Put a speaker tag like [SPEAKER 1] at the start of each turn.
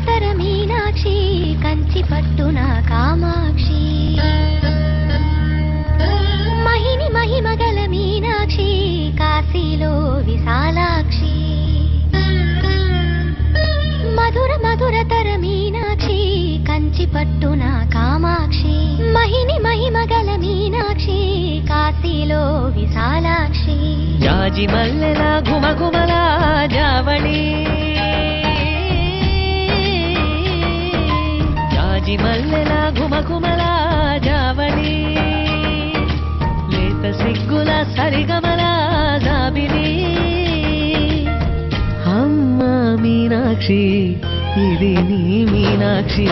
[SPEAKER 1] మధురతర మీనాక్షి కంచి పట్టున కామాక్షి మహిని మహిమగల మీనాక్షి కాశీలో విశాలాక్షి మధురతర మీనాక్షి కంచి పట్టున కామాక్షి మహిని మహిమగల మీనాక్షి కాశీలో విశాలాక్షి
[SPEAKER 2] జాజి మల్లెల ఘుమఘుమల జావళి జాజి మల్లెల ఘుమఘుమల జావళి లేత సిగ్గుల సరిగమల జాబిలి అమ్మ మీనాక్షి ఇది నీ మీనాక్షి